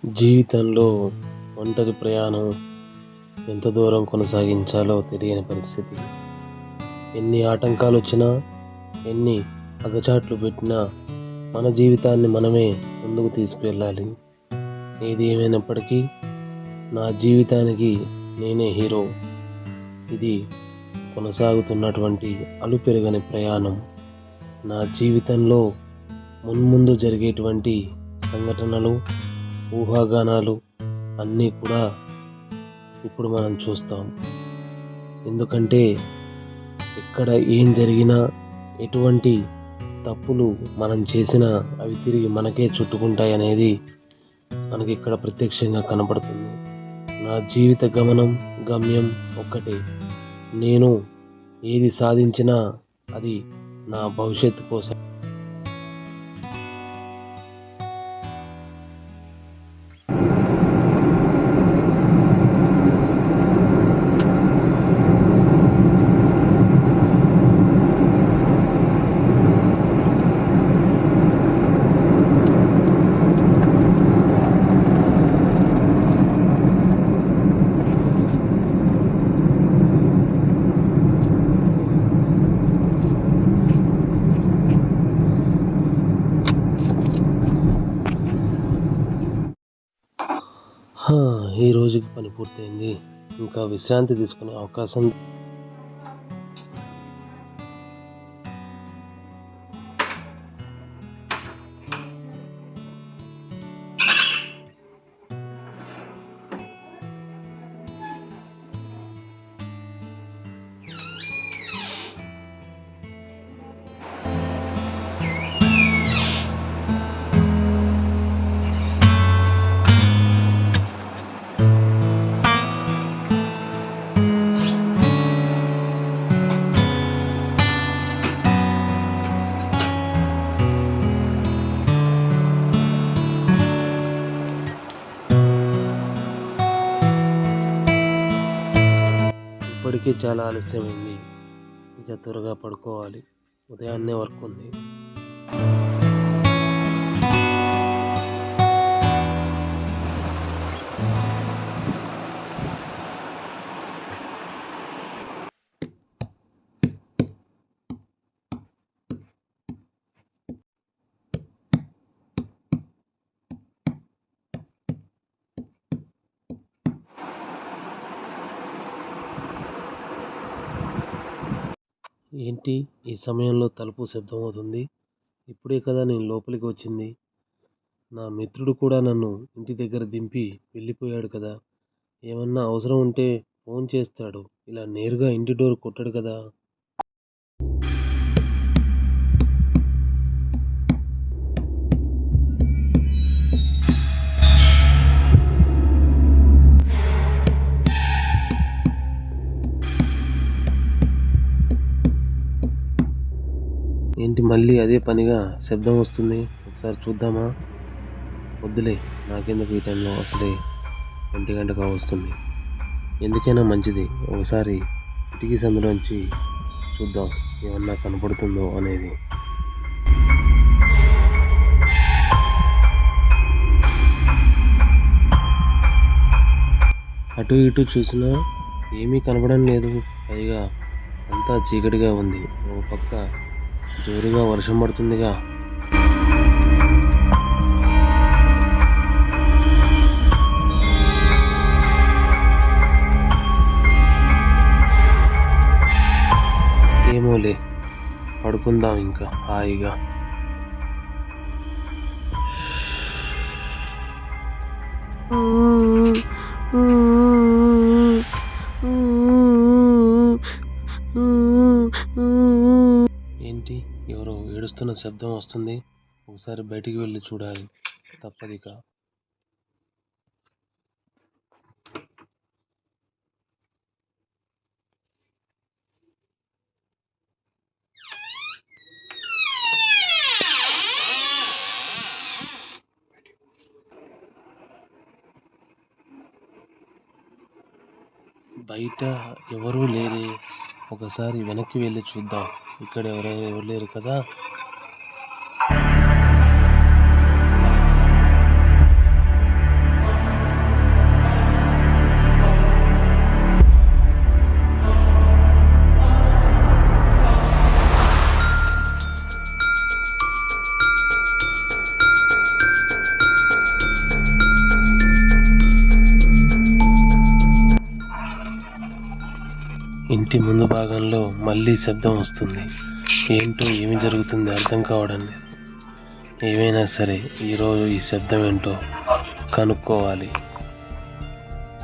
జీవితంలో ఒంటరి ప్రయాణం ఎంత దూరం కొనసాగించాలో తెలియని పరిస్థితి. ఎన్ని ఆటంకాలు వచ్చినా, ఎన్ని అగచాట్లు పెట్టినా మన జీవితాన్ని మనమే ముందుకు తీసుకువెళ్ళాలి. ఏది ఏమైనప్పటికీ నా జీవితానికి నేనే హీరో. ఇది కొనసాగుతున్నటువంటి అలుపెరగని ప్రయాణం. నా జీవితంలో మున్ముందు జరిగేటువంటి సంఘటనలు, ఊహాగానాలు అన్నీ కూడా ఇప్పుడు మనం చూస్తాం. ఎందుకంటే ఎక్కడ ఏం జరిగినా, ఎటువంటి తప్పులు మనం చేసినా అవి తిరిగి మనకే చుట్టుకుంటాయి అనేది మనకి ఇక్కడ ప్రత్యక్షంగా కనపడుతుంది. నా జీవిత గమ్యం ఒక్కటే. నేను ఏది సాధించినా అది నా భవిష్యత్తు కోసం. ఈ రోజుకి పని పూర్తయింది. ఇంకా విశ్రాంతి తీసుకునే అవకాశం. ఇప్పటికే చాలా ఆలస్యమైంది. ఇక త్వరగా పడుకోవాలి. ఉదయాన్నే వర్క్ ఉంది. ఏంటి ఈ సమయంలో తలుపు శబ్దమవుతుంది? ఇప్పుడే కదా నేను లోపలికి వచ్చింది. నా మిత్రుడు కూడా నన్ను ఇంటి దగ్గర దింపి వెళ్ళిపోయాడు కదా. ఏమన్నా అవసరం ఉంటే ఫోన్ చేస్తాడు. ఇలా నేరుగా ఇంటి డోర్ కొట్టడు కదా. ఏంటి మళ్ళీ అదే పనిగా శబ్దం వస్తుంది? ఒకసారి చూద్దామా? వద్దులే, నాకెందుకు ఈ టైంలో, అసలే 1 గంట కావస్తుంది. ఎందుకైనా మంచిది ఒకసారి కిటికీ సందులోంచి చూద్దాం ఏమన్నా కనపడుతుందో అనేది. అటు ఇటు చూసినా ఏమీ కనపడడం లేదు. పైగా అంతా చీకటిగా ఉంది. ఓ పక్క జోరుగా వర్షం పడుతుందిగా. ఏమోలే, పడుకుందాం ఇంకా హాయిగా. ఏంటి ఎవరో ఏడుస్తున్న శబ్దం వస్తుంది. ఒకసారి బయటికి వెళ్ళి చూడాలి, తప్పదిక. బయట ఎవరూ లేరే. ఒకసారి వెనక్కి వెళ్ళి చూద్దాం. ఇక్కడ ఎవరు లేరు కదా. ఇంటి ముందు భాగంలో మళ్ళీ శబ్దం వస్తుంది. ఏంటో ఏమి జరుగుతుంది అర్థం కావడం లేదు. ఏమైనా సరే ఈరోజు ఈ శబ్దం ఏంటో కనుక్కోవాలి.